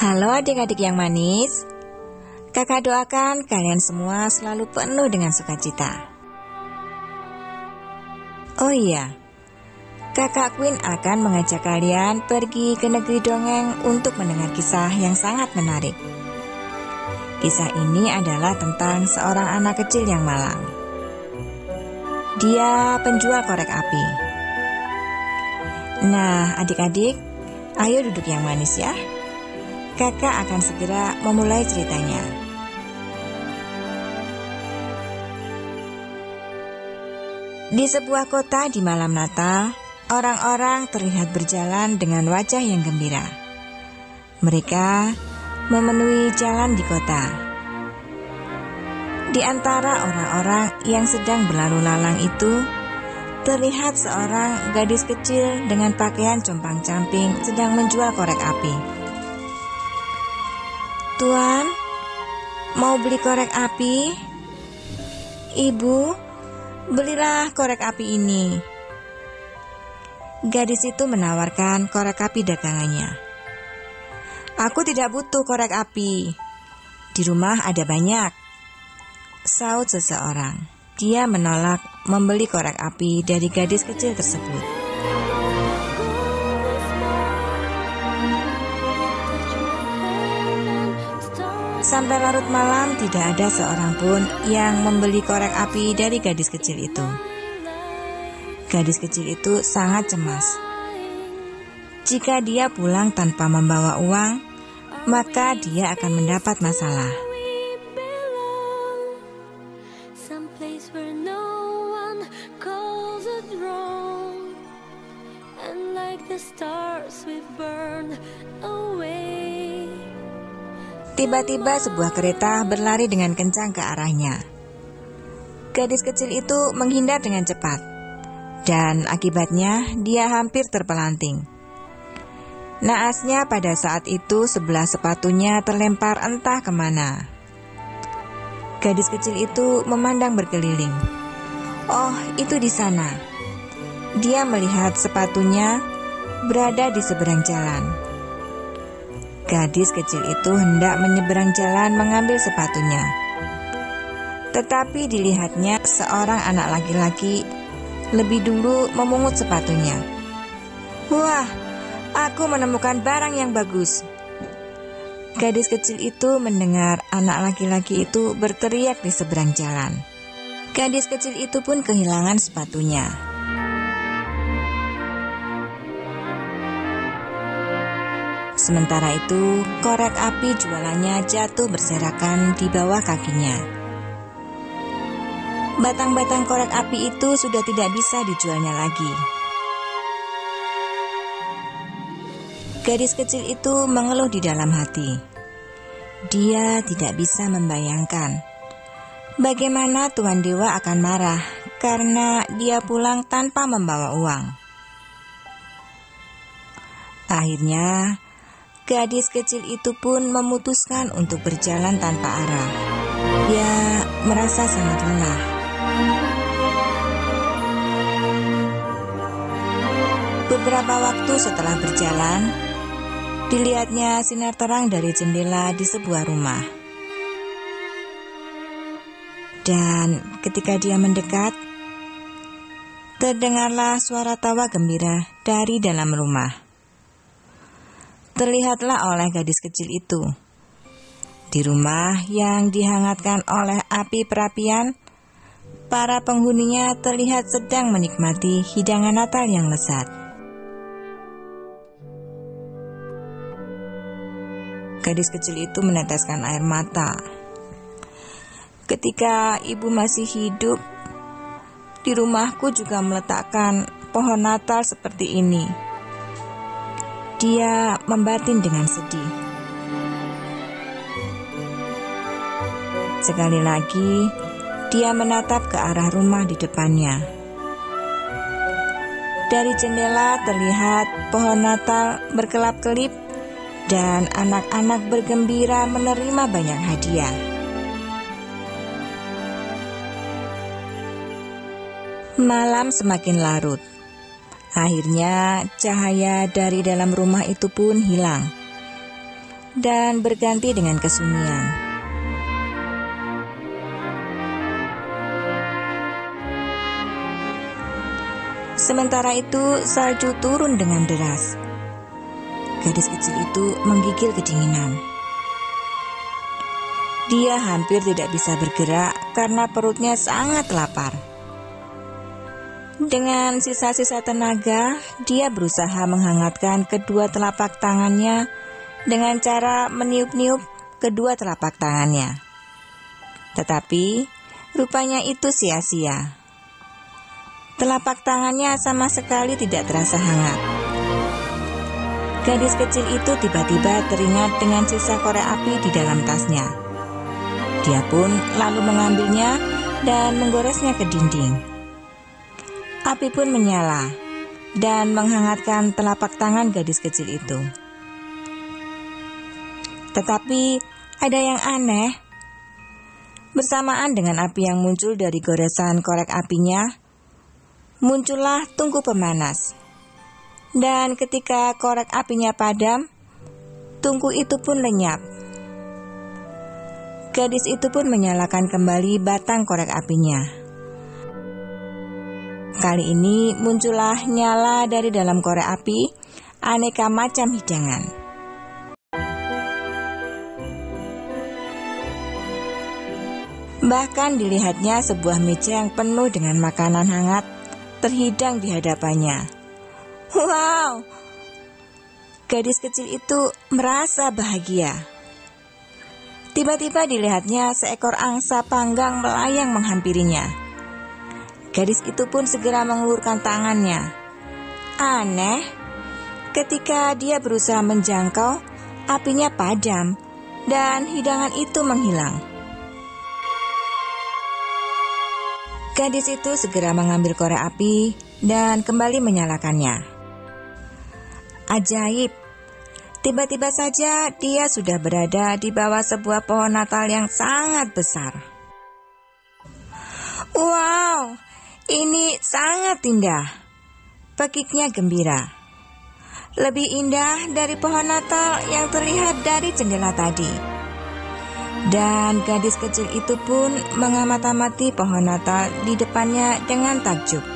Halo adik-adik yang manis. Kakak doakan kalian semua selalu penuh dengan sukacita. Oh iya, Kakak Queen akan mengajak kalian pergi ke negeri dongeng untuk mendengar kisah yang sangat menarik. Kisah ini adalah tentang seorang anak kecil yang malang. Dia penjual korek api. Nah, adik-adik, ayo duduk yang manis ya. Kakak akan segera memulai ceritanya. Di sebuah kota di malam Natal, orang-orang terlihat berjalan dengan wajah yang gembira. Mereka memenuhi jalan di kota. Di antara orang-orang yang sedang berlalu lalang itu, terlihat seorang gadis kecil dengan pakaian compang-camping sedang menjual korek api. "Tuan, mau beli korek api?" "Ibu, belilah korek api ini." Gadis itu menawarkan korek api dagangannya. "Aku tidak butuh korek api. Di rumah ada banyak," saut seseorang. Dia menolak membeli korek api dari gadis kecil tersebut. Sampai larut malam tidak ada seorang pun yang membeli korek api dari gadis kecil itu. Gadis kecil itu sangat cemas. Jika dia pulang tanpa membawa uang, maka dia akan mendapat masalah. Tiba-tiba sebuah kereta berlari dengan kencang ke arahnya. Gadis kecil itu menghindar dengan cepat, dan akibatnya dia hampir terpelanting. Naasnya pada saat itu sebelah sepatunya terlempar entah kemana. Gadis kecil itu memandang berkeliling. Oh, itu di sana. Dia melihat sepatunya berada di seberang jalan. Gadis kecil itu hendak menyeberang jalan mengambil sepatunya. Tetapi dilihatnya seorang anak laki-laki lebih dulu memungut sepatunya. "Wah, aku menemukan barang yang bagus." Gadis kecil itu mendengar anak laki-laki itu berteriak di seberang jalan. Gadis kecil itu pun kehilangan sepatunya. Sementara itu, korek api jualannya jatuh berserakan di bawah kakinya. Batang-batang korek api itu sudah tidak bisa dijualnya lagi. Gadis kecil itu mengeluh di dalam hati. Dia tidak bisa membayangkan bagaimana Tuan Dewa akan marah karena dia pulang tanpa membawa uang. Akhirnya, gadis kecil itu pun memutuskan untuk berjalan tanpa arah. Dia merasa sangat lelah. Beberapa waktu setelah berjalan, dilihatnya sinar terang dari jendela di sebuah rumah. Dan ketika dia mendekat, terdengarlah suara tawa gembira dari dalam rumah. Terlihatlah oleh gadis kecil itu. Di rumah yang dihangatkan oleh api perapian, para penghuninya terlihat sedang menikmati hidangan Natal yang lezat. Gadis kecil itu meneteskan air mata. "Ketika ibu masih hidup, di rumahku juga meletakkan pohon Natal seperti ini." Dia membatin dengan sedih. Sekali lagi, dia menatap ke arah rumah di depannya. Dari jendela terlihat pohon Natal berkelap-kelip dan anak-anak bergembira menerima banyak hadiah. Malam semakin larut. Akhirnya cahaya dari dalam rumah itu pun hilang. dan berganti dengan kesunyian. Sementara itu, salju turun dengan deras. Gadis kecil itu menggigil kedinginan. Dia hampir tidak bisa bergerak karena perutnya sangat lapar. Dengan sisa-sisa tenaga, dia berusaha menghangatkan kedua telapak tangannya dengan cara meniup-niup kedua telapak tangannya. Tetapi, rupanya itu sia-sia. Telapak tangannya sama sekali tidak terasa hangat. Gadis kecil itu tiba-tiba teringat dengan sisa korek api di dalam tasnya. Dia pun lalu mengambilnya dan menggoresnya ke dinding. Api pun menyala dan menghangatkan telapak tangan gadis kecil itu. Tetapi ada yang aneh. Bersamaan dengan api yang muncul dari goresan korek apinya, muncullah tungku pemanas. Dan ketika korek apinya padam, tungku itu pun lenyap. Gadis itu pun menyalakan kembali batang korek apinya. Kali ini muncullah nyala dari dalam korek api, aneka macam hidangan. Bahkan dilihatnya sebuah meja yang penuh dengan makanan hangat terhidang di hadapannya. Wow! Gadis kecil itu merasa bahagia. Tiba-tiba dilihatnya seekor angsa panggang melayang menghampirinya. Gadis itu pun segera mengulurkan tangannya. Aneh, ketika dia berusaha menjangkau, apinya padam dan hidangan itu menghilang. Gadis itu segera mengambil korek api dan kembali menyalakannya. Ajaib, tiba-tiba saja dia sudah berada di bawah sebuah pohon Natal yang sangat besar. Wow! Ini sangat indah, pekiknya gembira. Lebih indah dari pohon Natal yang terlihat dari jendela tadi. Dan gadis kecil itu pun mengamati pohon Natal di depannya dengan takjub.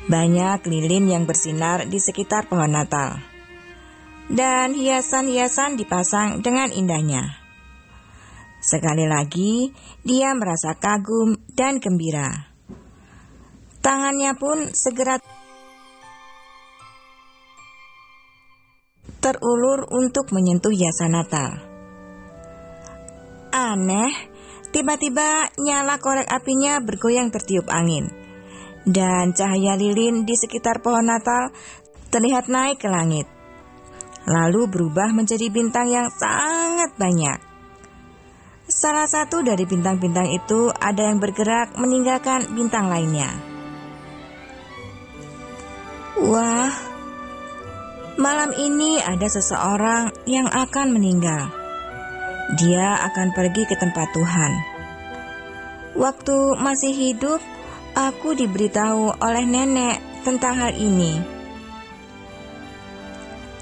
Banyak lilin yang bersinar di sekitar pohon Natal. Dan hiasan-hiasan dipasang dengan indahnya. Sekali lagi, dia merasa kagum dan gembira. Tangannya pun segera terulur untuk menyentuh hiasan Natal. Aneh, tiba-tiba nyala korek apinya bergoyang tertiup angin. Dan cahaya lilin di sekitar pohon Natal terlihat naik ke langit. Lalu berubah menjadi bintang yang sangat banyak. Salah satu dari bintang-bintang itu ada yang bergerak meninggalkan bintang lainnya. Wah, malam ini ada seseorang yang akan meninggal. Dia akan pergi ke tempat Tuhan. Waktu masih hidup, aku diberitahu oleh nenek tentang hal ini.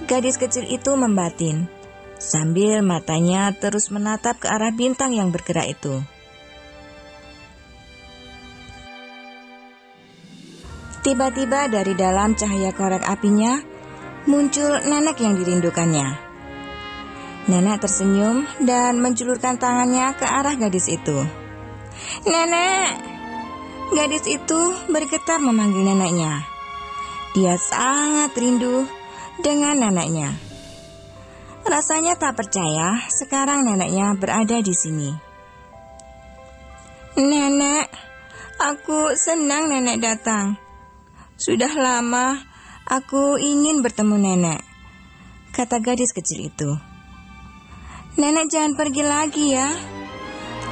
Gadis kecil itu membatin, sambil matanya terus menatap ke arah bintang yang bergerak itu. Tiba-tiba dari dalam cahaya korek apinya muncul nenek yang dirindukannya. Nenek tersenyum dan menjulurkan tangannya ke arah gadis itu. Nenek! Gadis itu bergetar memanggil neneknya. Dia sangat rindu dengan neneknya. Rasanya tak percaya sekarang neneknya berada di sini. Nenek, aku senang nenek datang. Sudah lama aku ingin bertemu nenek, kata gadis kecil itu. Nenek jangan pergi lagi ya.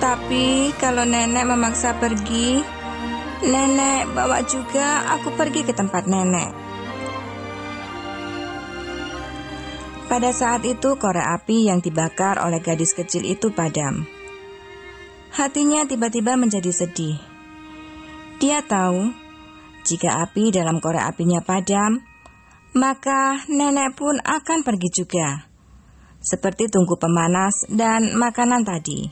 Tapi kalau nenek memaksa pergi, nenek bawa juga aku pergi ke tempat nenek. Pada saat itu korek api yang dibakar oleh gadis kecil itu padam. Hatinya tiba-tiba menjadi sedih. Dia tahu, jika api dalam korek apinya padam, maka nenek pun akan pergi juga, seperti tungku pemanas dan makanan tadi.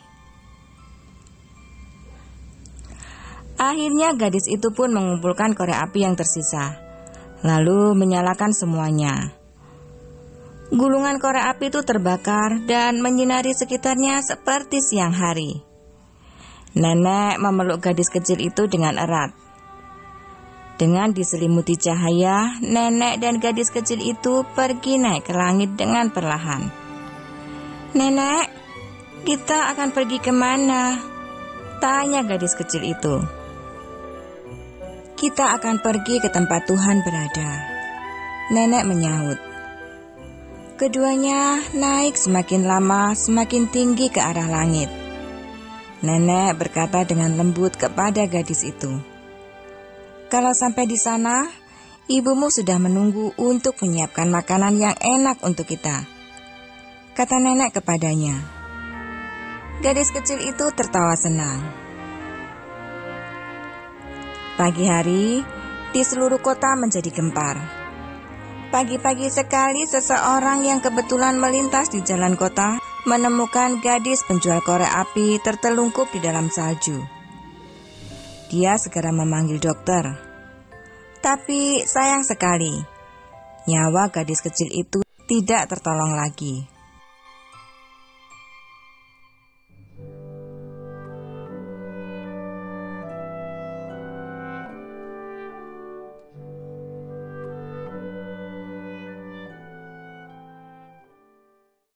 Akhirnya gadis itu pun mengumpulkan korek api yang tersisa, lalu menyalakan semuanya. Gulungan korek api itu terbakar dan menyinari sekitarnya seperti siang hari. Nenek memeluk gadis kecil itu dengan erat. Dengan diselimuti cahaya, nenek dan gadis kecil itu pergi naik ke langit dengan perlahan. "Nenek, kita akan pergi kemana?" tanya gadis kecil itu. "Kita akan pergi ke tempat Tuhan berada," nenek menyahut. Keduanya naik semakin lama semakin tinggi ke arah langit. Nenek berkata dengan lembut kepada gadis itu, "Kalau sampai di sana, ibumu sudah menunggu untuk menyiapkan makanan yang enak untuk kita," kata nenek kepadanya. Gadis kecil itu tertawa senang. Pagi hari, di seluruh kota menjadi gempar. Pagi-pagi sekali seseorang yang kebetulan melintas di jalan kota menemukan gadis penjual korek api tertelungkup di dalam salju. Dia segera memanggil dokter. Tapi sayang sekali, nyawa gadis kecil itu tidak tertolong lagi.